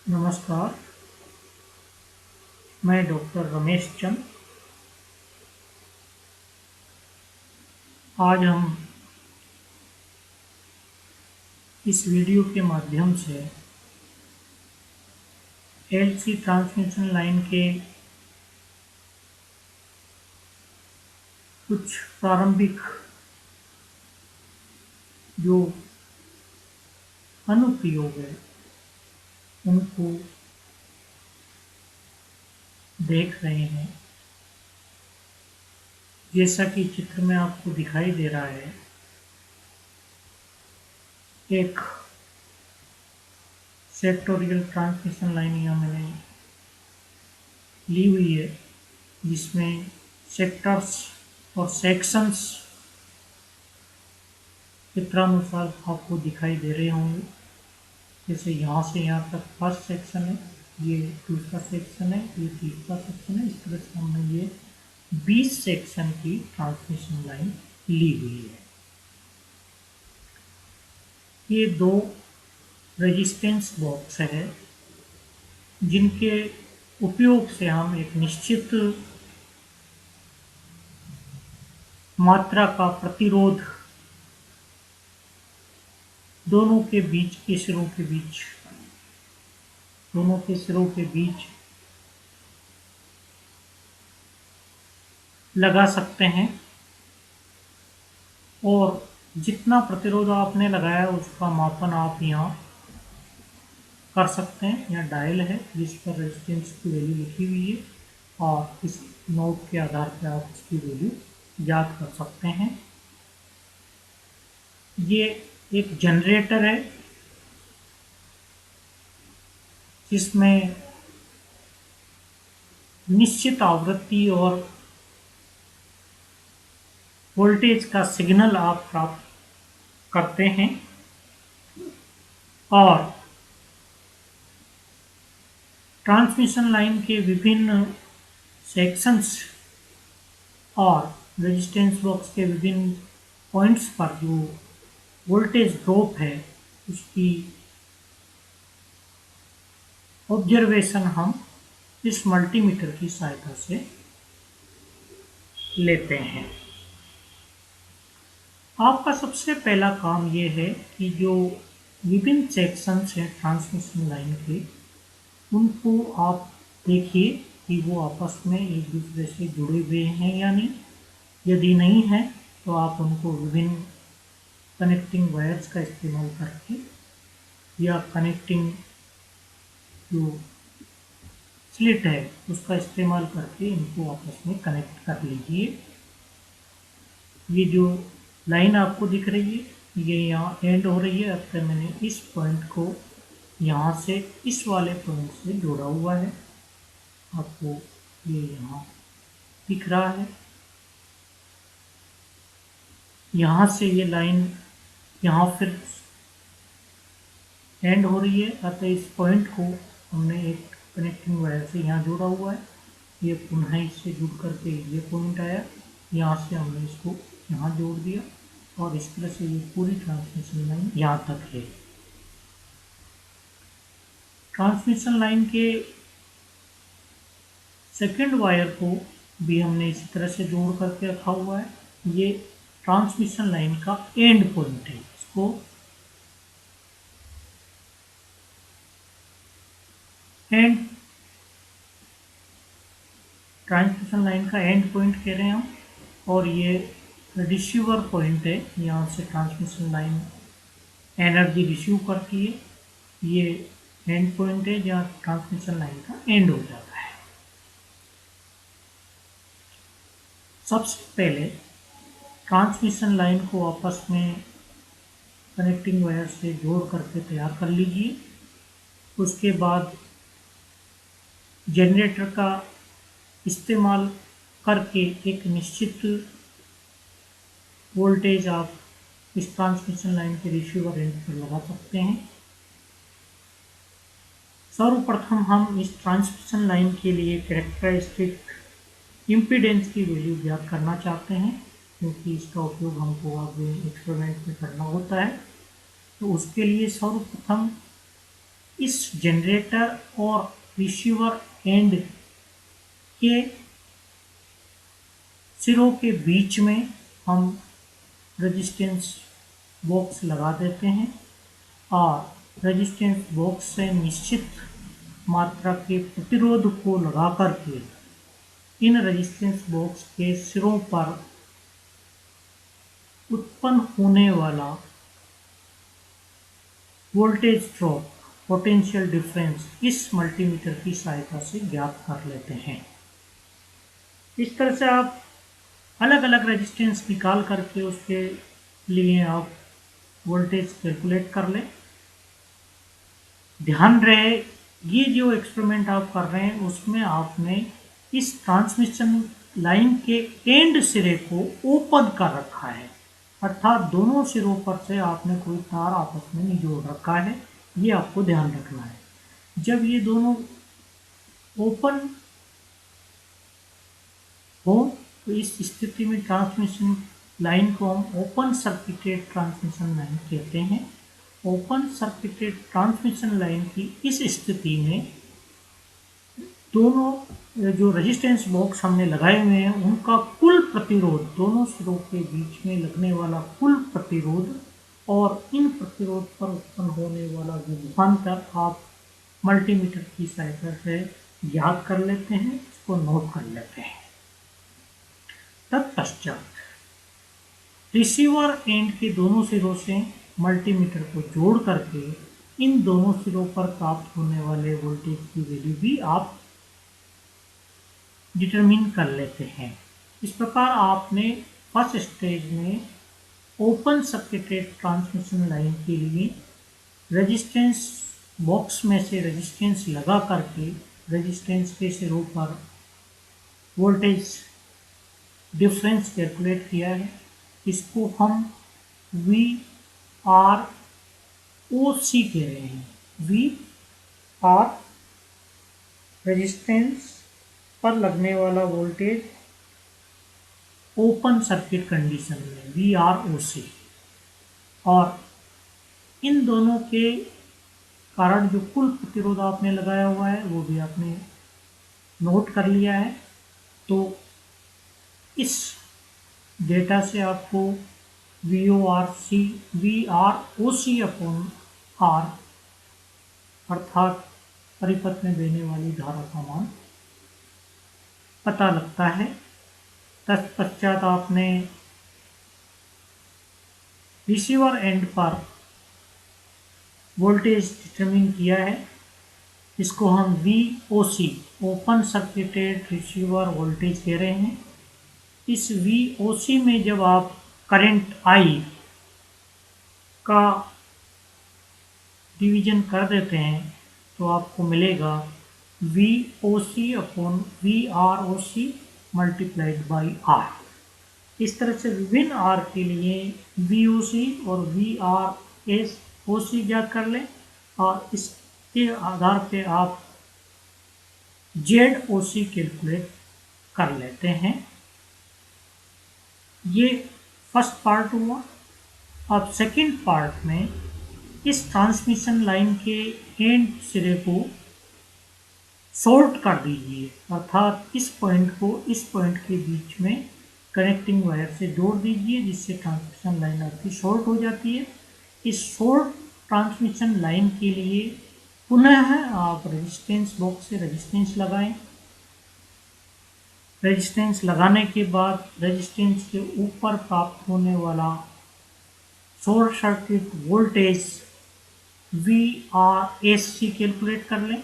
नमस्कार, मैं डॉक्टर रमेश चंद। आज हम इस वीडियो के माध्यम से एलसी ट्रांसमिशन लाइन के कुछ प्रारंभिक जो अनुप्रयोग है उनको देख रहे हैं। जैसा कि चित्र में आपको दिखाई दे रहा है, एक सेक्टोरियल ट्रांसमिशन लाइन यहाँ मैंने ली हुई है, जिसमें सेक्टर्स और सेक्शंस चित्रानुसार आपको दिखाई दे रहे होंगे। जैसे यहाँ से यहाँ तक फर्स्ट सेक्शन है, ये दूसरा सेक्शन है, ये तीसरा सेक्शन है। इस तरह से हमने ये 20 सेक्शन की ट्रांसमिशन लाइन ली हुई है। ये दो रेजिस्टेंस बॉक्स है जिनके उपयोग से हम एक निश्चित मात्रा का प्रतिरोध दोनों के सिरों के बीच लगा सकते हैं, और जितना प्रतिरोध आपने लगाया उसका मापन आप यहाँ कर सकते हैं। यहाँ डायल है जिस पर रेजिस्टेंस की वैल्यू लिखी हुई है, और इस नोट के आधार पर आप इसकी वैल्यू याद कर सकते हैं। ये एक जनरेटर है जिसमें निश्चित आवृत्ति और वोल्टेज का सिग्नल आप प्राप्त करते हैं, और ट्रांसमिशन लाइन के विभिन्न सेक्शंस और रेजिस्टेंस बॉक्स के विभिन्न पॉइंट्स पर जो वोल्टेज ड्रॉप है उसकी ऑब्जर्वेशन हम इस मल्टीमीटर की सहायता से लेते हैं। आपका सबसे पहला काम ये है कि जो विभिन्न सेक्शंस हैं ट्रांसमिशन लाइन के, उनको आप देखिए कि वो आपस में एक दूसरे से जुड़े हुए हैं या नहीं। यदि नहीं है तो आप उनको विभिन्न कनेक्टिंग वायर्स का इस्तेमाल करके या कनेक्टिंग जो स्लिट है उसका इस्तेमाल करके इनको आपस में कनेक्ट कर लीजिए। ये जो लाइन आपको दिख रही है ये यहाँ एंड हो रही है। अब तक मैंने इस पॉइंट को यहाँ से इस वाले पॉइंट से जोड़ा हुआ है, आपको ये यहाँ दिख रहा है। यहाँ से ये लाइन यहाँ फिर एंड हो रही है, अतः इस पॉइंट को हमने एक कनेक्टिंग वायर से यहाँ जोड़ा हुआ है। ये पुनः इससे जुड़ करके ये पॉइंट आया, यहाँ से हमने इसको यहाँ जोड़ दिया, और इस तरह से ये पूरी ट्रांसमिशन लाइन यहाँ तक है। ट्रांसमिशन लाइन के सेकेंड वायर को भी हमने इसी तरह से जोड़ करके रखा हुआ है। ये ट्रांसमिशन लाइन का एंड पॉइंट है। इसको एंड ट्रांसमिशन लाइन का एंड पॉइंट कह रहे हैं हम, और ये रिसीवर पॉइंट है। यहाँ से ट्रांसमिशन लाइन एनर्जी रिसीव करती है। ये एंड पॉइंट है जहाँ ट्रांसमिशन लाइन का एंड हो जाता है। सबसे पहले ट्रांसमिशन लाइन को आपस में कनेक्टिंग वायर से जोड़ करके तैयार कर लीजिए। उसके बाद जनरेटर का इस्तेमाल करके एक निश्चित वोल्टेज आप इस ट्रांसमिशन लाइन के रिसीवर एंड पर लगा सकते हैं। सर्वप्रथम हम इस ट्रांसमिशन लाइन के लिए कैरेक्टरिस्टिक इम्पीडेंस की वैल्यू ज्ञात करना चाहते हैं, क्योंकि इसका उपयोग हमको आगे एक्सपेरिमेंट में करना होता है। तो उसके लिए सर्वप्रथम इस जनरेटर और रिसीवर एंड के सिरों के बीच में हम रेजिस्टेंस बॉक्स लगा देते हैं और रेजिस्टेंस बॉक्स से निश्चित मात्रा के प्रतिरोध को लगा करके इन रेजिस्टेंस बॉक्स के सिरों पर उत्पन्न होने वाला वोल्टेज ड्रॉप, पोटेंशियल डिफरेंस इस मल्टीमीटर की सहायता से ज्ञात कर लेते हैं। इस तरह से आप अलग अलग रेजिस्टेंस निकाल करके उसके लिए आप वोल्टेज कैलकुलेट कर लें। ध्यान रहे ये जो एक्सपेरिमेंट आप कर रहे हैं उसमें आपने इस ट्रांसमिशन लाइन के एंड सिरे को ओपन कर रखा है, अर्थात दोनों सिरों पर से आपने कोई तार आपस में नहीं जोड़ रखा है। ये आपको ध्यान रखना है। जब ये दोनों ओपन हो तो इस स्थिति में ट्रांसमिशन लाइन को हम ओपन सर्किटेड ट्रांसमिशन लाइन कहते हैं। ओपन सर्किटेड ट्रांसमिशन लाइन की इस स्थिति में दोनों जो रेजिस्टेंस बॉक्स हमने लगाए हुए हैं उनका कुल प्रतिरोध, दोनों सिरों के बीच में लगने वाला कुल प्रतिरोध और इन प्रतिरोध पर उत्पन्न होने वाला विभवांतर आप मल्टीमीटर की सहायता से याद कर लेते हैं, इसको नोट कर लेते हैं। तत्पश्चात रिसीवर एंड के दोनों सिरों से मल्टीमीटर को जोड़ करके इन दोनों सिरों पर प्राप्त होने वाले वोल्टेज की वैल्यू भी आप डिटरमिन कर लेते हैं। इस प्रकार आपने फर्स्ट स्टेज में ओपन सर्किटेड ट्रांसमिशन लाइन के लिए रेजिस्टेंस बॉक्स में से रेजिस्टेंस लगा करके रेजिस्टेंस के सिरों पर वोल्टेज डिफरेंस कैलकुलेट किया है। इसको हम वी आर ओ सी कह रहे हैं। वी आर रेजिस्टेंस पर लगने वाला वोल्टेज ओपन सर्किट कंडीशन में वी आर ओ सी, और इन दोनों के कारण जो कुल प्रतिरोध आपने लगाया हुआ है वो भी आपने नोट कर लिया है। तो इस डेटा से आपको V R O C upon R अर्थात परिपथ में बहने वाली धारा का मान पता लगता है। तत्पश्चात आपने रिसीवर एंड पर वोल्टेज डिटरमिन किया है। इसको हम VOC open circuited receiver voltage कह रहे हैं। इस VOC में जब आप करंट I का डिवीजन कर देते हैं तो आपको मिलेगा VOC upon VROC multiplied by R। इस तरह से विभिन्न R के लिए VOC और VROC ज्ञात कर लें और इसके आधार पे आप ZOC कैलकुलेट कर लेते हैं। ये फर्स्ट पार्ट हुआ। अब सेकंड पार्ट में इस ट्रांसमिशन लाइन के एंड सिरे को शॉर्ट कर दीजिए, अर्थात इस पॉइंट को इस पॉइंट के बीच में कनेक्टिंग वायर से जोड़ दीजिए, जिससे ट्रांसमिशन लाइन आपकी शॉर्ट हो जाती है। इस शॉर्ट ट्रांसमिशन लाइन के लिए पुनः आप रेजिस्टेंस बॉक्स से रेजिस्टेंस लगाएं। रेजिस्टेंस लगाने के बाद रेजिस्टेंस के ऊपर प्राप्त होने वाला short circuit voltage VRSC calculate कर लें।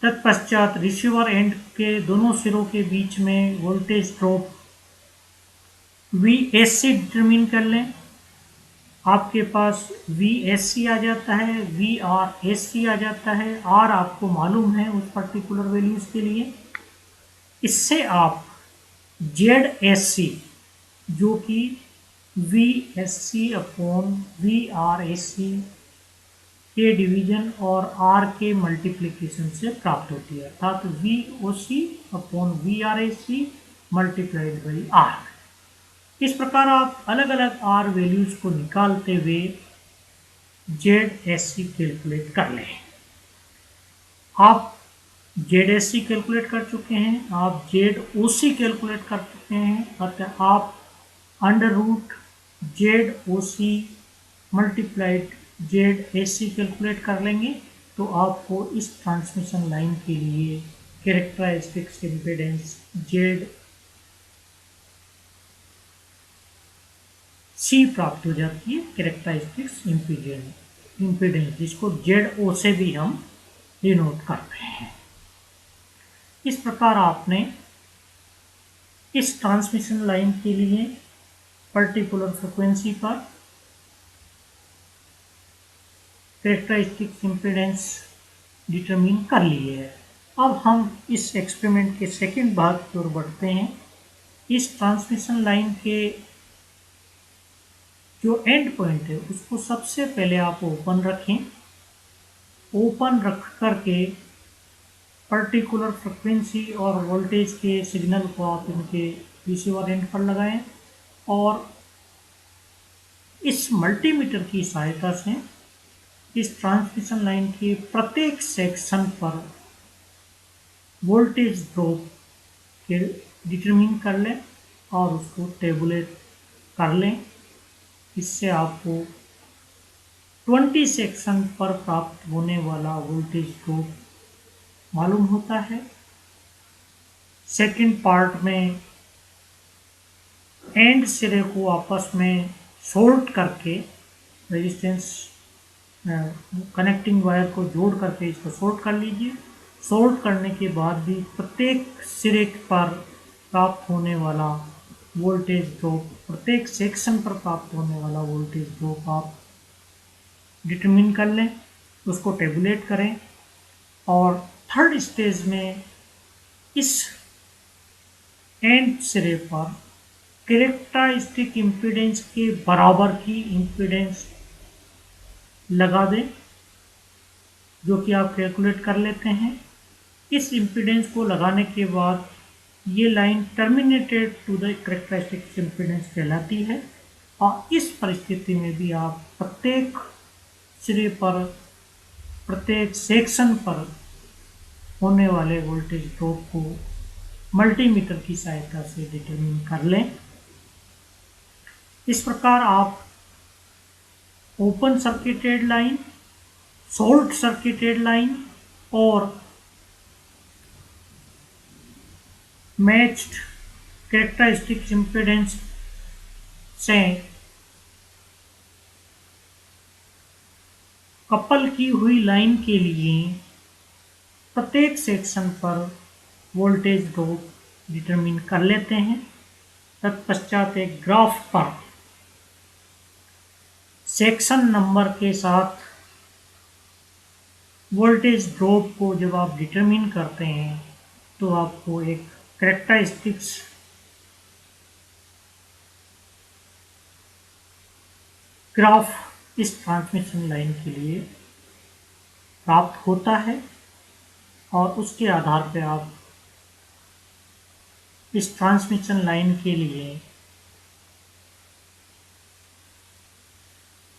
तत्पश्चात रिसीवर एंड के दोनों सिरों के बीच में वोल्टेज ड्रॉप VSC डिटरमिन कर लें। आपके पास VSC आ जाता है, VRSC आ जाता है, R आपको मालूम है उस पर्टिकुलर वैल्यूज के लिए। इससे आप ZSC जो कि VSC अपॉन VRSC के डिवीजन और R के मल्टीप्लिकेशन से प्राप्त होती है, अर्थात VOC upon VRSC multiplied by R। इस प्रकार आप अलग अलग R वैल्यूज को निकालते हुए ZSC कैलकुलेट कर लें। आप ZSC कैलकुलेट कर चुके हैं, आप ZOC कैलकुलेट कर चुके हैं, अतः आप under root ZOC multiplied ZSC calculate कर लेंगे तो आपको इस ट्रांसमिशन लाइन के लिए कैरेक्टरिस्टिक्स इम्पीडेंस ZC प्राप्त हो जाती है, कैरेक्टरिस्टिक्स इम्पीडेंस, जिसको ZO से भी हम डिनोट करते हैं। इस प्रकार आपने इस ट्रांसमिशन लाइन के लिए पर्टिकुलर फ्रिक्वेंसी पर कैरेक्टरिस्टिक्स इम्पीडेंस डिटरमिन कर लिए है। अब हम इस एक्सपेरिमेंट के सेकंड भाग की ओर बढ़ते हैं। इस ट्रांसमिशन लाइन के जो एंड पॉइंट है उसको सबसे पहले आप ओपन रखें। ओपन रख करके पर्टिकुलर फ्रिक्वेंसी और वोल्टेज के सिग्नल को आप इनके रिसीवर एंड पर लगाएं और इस मल्टीमीटर की सहायता से इस ट्रांसमिशन लाइन के प्रत्येक सेक्शन पर वोल्टेज ड्रॉप के डिटरमिन कर लें और उसको टेबुलेट कर लें। इससे आपको 20 सेक्शन पर प्राप्त होने वाला वोल्टेज ड्रॉप मालूम होता है। सेकंड पार्ट में एंड सिरे को आपस में सोल्ट करके रेजिस्टेंस कनेक्टिंग वायर को जोड़ करके इसको सोल्ट कर लीजिए। सोल्ट करने के बाद भी प्रत्येक सिरे पर प्राप्त होने वाला वोल्टेज ड्रॉप, प्रत्येक सेक्शन पर प्राप्त होने वाला वोल्टेज ड्रॉप आप डिटरमिन कर लें, उसको टेबुलेट करें और थर्ड स्टेज में इस एंड सिरे पर कैरेक्टरिस्टिक इम्पीडेंस के बराबर की इम्पीडेंस लगा दें, जो कि आप कैलकुलेट कर लेते हैं। इस इम्पीडेंस को लगाने के बाद ये line terminated to the characteristic impedance कहलाती है और इस परिस्थिति में भी आप प्रत्येक सिरे पर, प्रत्येक सेक्शन पर होने वाले वोल्टेज ड्रॉप को मल्टीमीटर की सहायता से डिटरमिन कर लें। इस प्रकार आप open circuited line, short circuited line और मैच्ड कैरेक्टरिस्टिक इम्पीडेंस से कपल की हुई लाइन के लिए प्रत्येक सेक्शन पर वोल्टेज ड्रॉप डिटरमिन कर लेते हैं। तत्पश्चात एक ग्राफ पर सेक्शन नंबर के साथ वोल्टेज ड्रॉप को जब आप डिटरमिन करते हैं तो आपको एक कैरेक्टरिस्टिक्स ग्राफ इस ट्रांसमिशन लाइन के लिए प्राप्त होता है और उसके आधार पर आप इस ट्रांसमिशन लाइन के लिए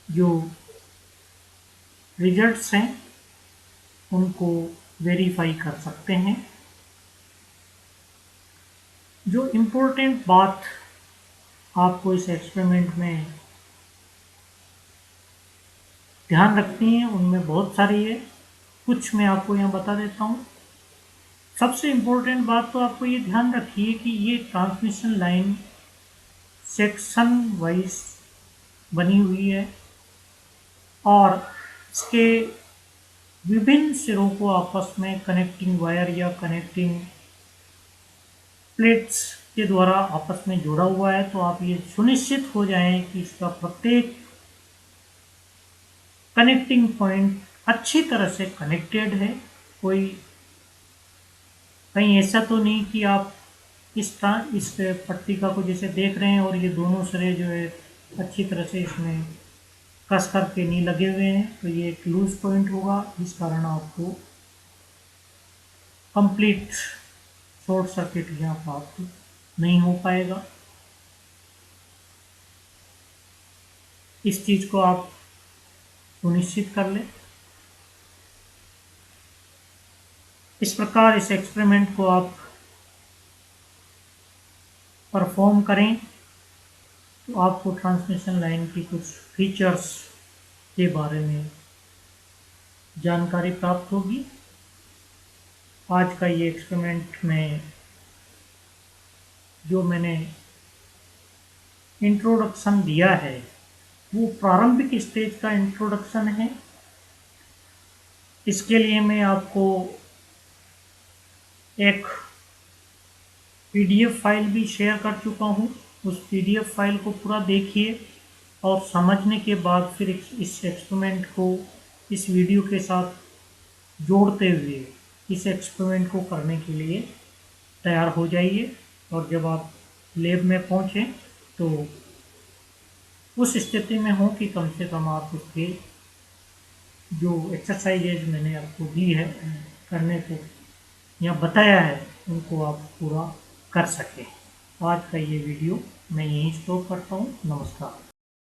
जो रिजल्ट्स हैं उनको वेरीफाई कर सकते हैं। जो इम्पोर्टेंट बात आपको इस एक्सपेरिमेंट में ध्यान रखनी है उनमें बहुत सारी है, कुछ मैं आपको यहाँ बता देता हूँ। सबसे इम्पोर्टेंट बात तो आपको ये ध्यान रखिए कि ये ट्रांसमिशन लाइन सेक्शन वाइज बनी हुई है और इसके विभिन्न सिरों को आपस में कनेक्टिंग वायर या कनेक्टिंग प्लेट्स के द्वारा आपस में जोड़ा हुआ है। तो आप ये सुनिश्चित हो जाएं कि इसका प्रत्येक कनेक्टिंग पॉइंट अच्छी तरह से कनेक्टेड है। कोई कहीं ऐसा तो नहीं कि आप इस पट्टिका को जैसे देख रहे हैं और ये दोनों सिरे जो है अच्छी तरह से इसमें कस करके नहीं लगे हुए हैं, तो ये एक लूज पॉइंट होगा, इस कारण आपको कंप्लीट शॉर्ट सर्किट यहाँ प्राप्त नहीं हो पाएगा। इस चीज़ को आप सुनिश्चित कर लें। इस प्रकार इस एक्सपेरिमेंट को आप परफॉर्म करें तो आपको ट्रांसमिशन लाइन की कुछ फीचर्स के बारे में जानकारी प्राप्त होगी। आज का ये एक्सपेरिमेंट में जो मैंने इंट्रोडक्शन दिया है वो प्रारंभिक स्टेज का इंट्रोडक्शन है। इसके लिए मैं आपको एक पीडीएफ फाइल भी शेयर कर चुका हूँ। उस पीडीएफ फाइल को पूरा देखिए और समझने के बाद फिर इस एक्सपेरिमेंट को इस वीडियो के साथ जोड़ते हुए इस एक्सपेरिमेंट को करने के लिए तैयार हो जाइए। और जब आप लैब में पहुँचें तो उस स्थिति में हो कि कम से कम आप उसके जो एक्सरसाइजेज मैंने आपको दी है करने को या बताया है उनको आप पूरा कर सकें। आज का ये वीडियो मैं यहीं स्टॉप करता हूँ। नमस्कार।